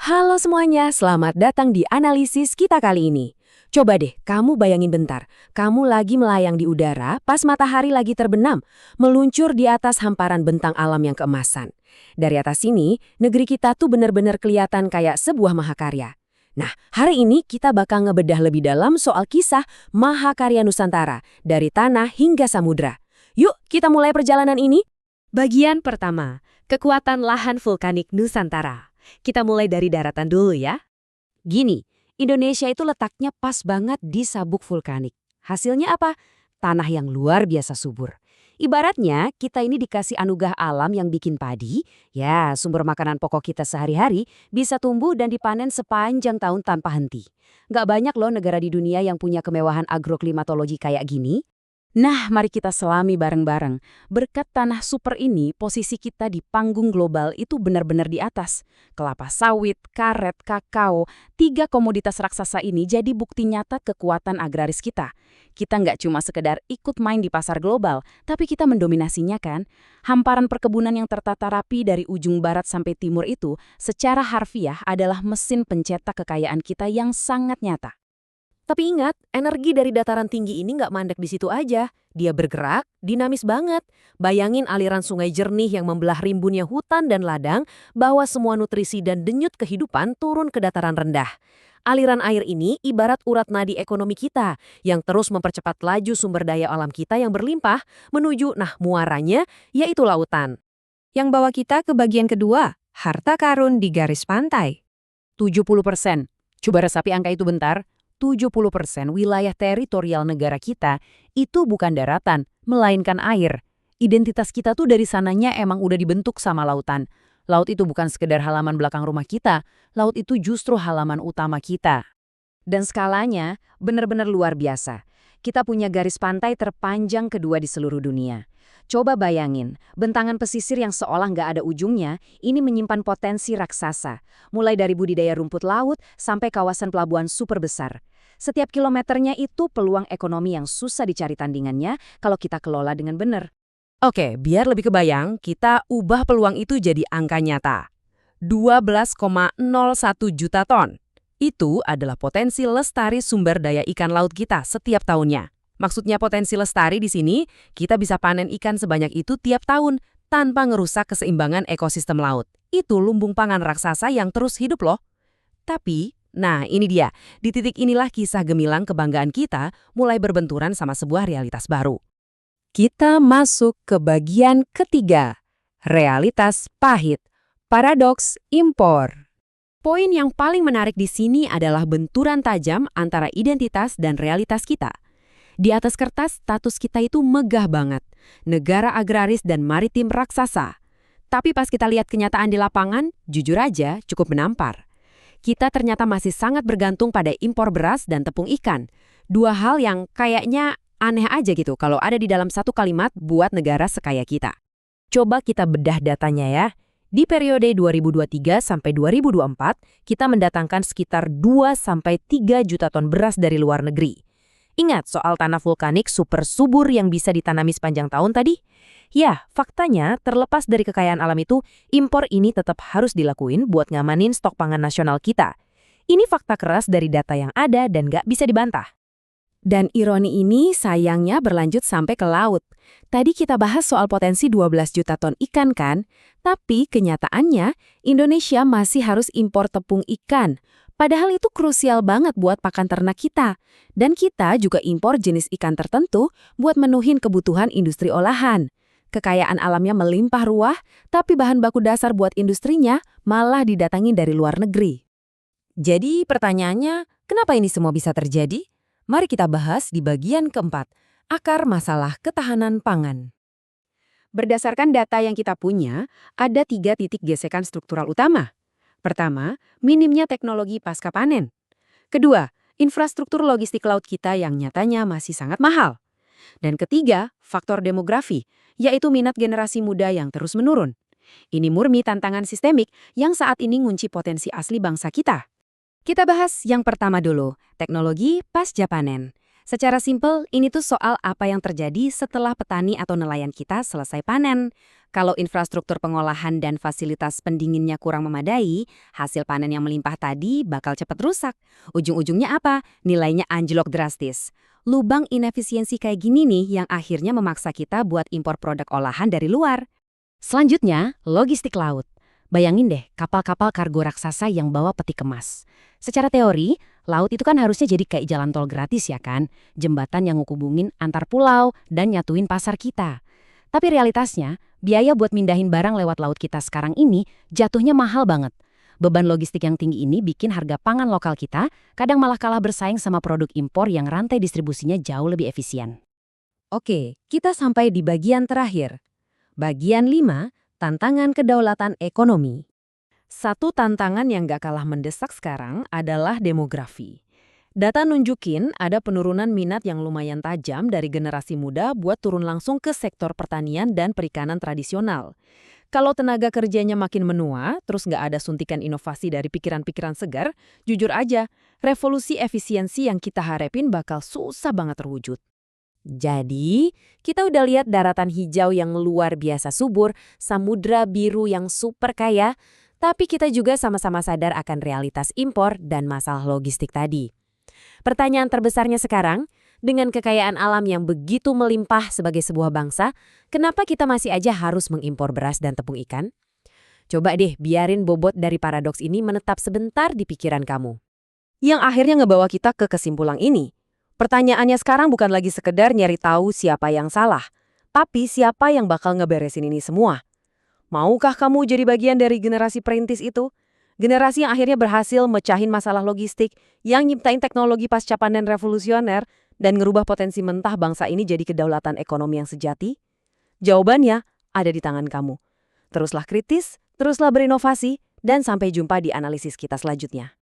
Halo semuanya, selamat datang di analisis kita kali ini. Coba deh, kamu bayangin bentar. Kamu lagi melayang di udara pas matahari lagi terbenam, meluncur di atas hamparan bentang alam yang keemasan. Dari atas sini, negeri kita tuh bener-bener kelihatan kayak sebuah mahakarya. Nah, hari ini kita bakal ngebedah lebih dalam soal kisah Mahakarya Nusantara, dari tanah hingga samudra. Yuk, kita mulai perjalanan ini. Bagian pertama, kekuatan lahan vulkanik Nusantara. Kita mulai dari daratan dulu ya. Gini, Indonesia itu letaknya pas banget di sabuk vulkanik. Hasilnya apa? Tanah yang luar biasa subur. Ibaratnya kita ini dikasih anugerah alam yang bikin padi, ya sumber makanan pokok kita sehari-hari bisa tumbuh dan dipanen sepanjang tahun tanpa henti. Nggak banyak loh negara di dunia yang punya kemewahan agroklimatologi kayak gini. Nah, mari kita selami bareng-bareng. Berkat tanah super ini, posisi kita di panggung global itu benar-benar di atas. Kelapa sawit, karet, kakao, 3 komoditas raksasa ini jadi bukti nyata kekuatan agraris kita. Kita nggak cuma sekedar ikut main di pasar global, tapi kita mendominasinya kan. Hamparan perkebunan yang tertata rapi dari ujung barat sampai timur itu secara harfiah adalah mesin pencetak kekayaan kita yang sangat nyata. Tapi ingat, energi dari dataran tinggi ini nggak mandek di situ aja. Dia bergerak, dinamis banget. Bayangin aliran sungai jernih yang membelah rimbunnya hutan dan ladang, bawa semua nutrisi dan denyut kehidupan turun ke dataran rendah. Aliran air ini ibarat urat nadi ekonomi kita, yang terus mempercepat laju sumber daya alam kita yang berlimpah, menuju, muaranya, yaitu lautan. Yang bawa kita ke bagian kedua, harta karun di garis pantai. 70%. Coba resapi angka itu bentar. 70% wilayah teritorial negara kita itu bukan daratan, melainkan air. Identitas kita tuh dari sananya emang udah dibentuk sama lautan. Laut itu bukan sekedar halaman belakang rumah kita, laut itu justru halaman utama kita. Dan skalanya benar-benar luar biasa. Kita punya garis pantai terpanjang kedua di seluruh dunia. Coba bayangin, bentangan pesisir yang seolah nggak ada ujungnya, ini menyimpan potensi raksasa. Mulai dari budidaya rumput laut sampai kawasan pelabuhan super besar. Setiap kilometernya itu peluang ekonomi yang susah dicari tandingannya kalau kita kelola dengan benar. Oke, biar lebih kebayang, kita ubah peluang itu jadi angka nyata. 12,01 juta ton. Itu adalah potensi lestari sumber daya ikan laut kita setiap tahunnya. Maksudnya potensi lestari di sini, kita bisa panen ikan sebanyak itu tiap tahun tanpa ngerusak keseimbangan ekosistem laut. Itu lumbung pangan raksasa yang terus hidup loh. Tapi, ini dia. Di titik inilah kisah gemilang kebanggaan kita mulai berbenturan sama sebuah realitas baru. Kita masuk ke bagian ketiga. Realitas pahit. Paradoks impor. Poin yang paling menarik di sini adalah benturan tajam antara identitas dan realitas kita. Di atas kertas, status kita itu megah banget. Negara agraris dan maritim raksasa. Tapi pas kita lihat kenyataan di lapangan, jujur aja cukup menampar. Kita ternyata masih sangat bergantung pada impor beras dan tepung ikan. Dua hal yang kayaknya aneh aja gitu kalau ada di dalam satu kalimat buat negara sekaya kita. Coba kita bedah datanya ya. Di periode 2023 sampai 2024, kita mendatangkan sekitar 2-3 juta ton beras dari luar negeri. Ingat soal tanah vulkanik super subur yang bisa ditanami sepanjang tahun tadi? Ya, faktanya terlepas dari kekayaan alam itu, impor ini tetap harus dilakuin buat ngamanin stok pangan nasional kita. Ini fakta keras dari data yang ada dan nggak bisa dibantah. Dan ironi ini sayangnya berlanjut sampai ke laut. Tadi kita bahas soal potensi 12 juta ton ikan kan? Tapi kenyataannya Indonesia masih harus impor tepung ikan. Padahal itu krusial banget buat pakan ternak kita. Dan kita juga impor jenis ikan tertentu buat menuhin kebutuhan industri olahan. Kekayaan alamnya melimpah ruah, tapi bahan baku dasar buat industrinya malah didatangin dari luar negeri. Jadi pertanyaannya, kenapa ini semua bisa terjadi? Mari kita bahas di bagian keempat, akar masalah ketahanan pangan. Berdasarkan data yang kita punya, ada 3 titik gesekan struktural utama. Pertama, minimnya teknologi pasca panen. Kedua, infrastruktur logistik laut kita yang nyatanya masih sangat mahal. Dan ketiga, faktor demografi, yaitu minat generasi muda yang terus menurun. Ini murni tantangan sistemik yang saat ini ngunci potensi asli bangsa kita. Kita bahas yang pertama dulu, teknologi pasca panen. Secara simpel, ini tuh soal apa yang terjadi setelah petani atau nelayan kita selesai panen. Kalau infrastruktur pengolahan dan fasilitas pendinginnya kurang memadai, hasil panen yang melimpah tadi bakal cepat rusak. Ujung-ujungnya apa? Nilainya anjlok drastis. Lubang inefisiensi kayak gini nih yang akhirnya memaksa kita buat impor produk olahan dari luar. Selanjutnya, logistik laut. Bayangin deh, kapal-kapal kargo raksasa yang bawa peti kemas. Secara teori, laut itu kan harusnya jadi kayak jalan tol gratis ya kan? Jembatan yang ngehubungin antar pulau dan nyatuin pasar kita. Tapi realitasnya, biaya buat mindahin barang lewat laut kita sekarang ini jatuhnya mahal banget. Beban logistik yang tinggi ini bikin harga pangan lokal kita kadang malah kalah bersaing sama produk impor yang rantai distribusinya jauh lebih efisien. Oke, kita sampai di bagian terakhir. Bagian 5, tantangan kedaulatan ekonomi. Satu tantangan yang gak kalah mendesak sekarang adalah demografi. Data nunjukin ada penurunan minat yang lumayan tajam dari generasi muda buat turun langsung ke sektor pertanian dan perikanan tradisional. Kalau tenaga kerjanya makin menua, terus gak ada suntikan inovasi dari pikiran-pikiran segar, jujur aja, revolusi efisiensi yang kita harapin bakal susah banget terwujud. Jadi, kita udah lihat daratan hijau yang luar biasa subur, samudra biru yang super kaya, tapi kita juga sama-sama sadar akan realitas impor dan masalah logistik tadi. Pertanyaan terbesarnya sekarang, dengan kekayaan alam yang begitu melimpah sebagai sebuah bangsa, kenapa kita masih aja harus mengimpor beras dan tepung ikan? Coba deh biarin bobot dari paradoks ini menetap sebentar di pikiran kamu. Yang akhirnya ngebawa kita ke kesimpulan ini. Pertanyaannya sekarang bukan lagi sekedar nyari tahu siapa yang salah, tapi siapa yang bakal ngeberesin ini semua. Maukah kamu jadi bagian dari generasi perintis itu? Generasi yang akhirnya berhasil mecahin masalah logistik, yang nyiptain teknologi pasca panen revolusioner, dan ngerubah potensi mentah bangsa ini jadi kedaulatan ekonomi yang sejati? Jawabannya ada di tangan kamu. Teruslah kritis, teruslah berinovasi, dan sampai jumpa di analisis kita selanjutnya.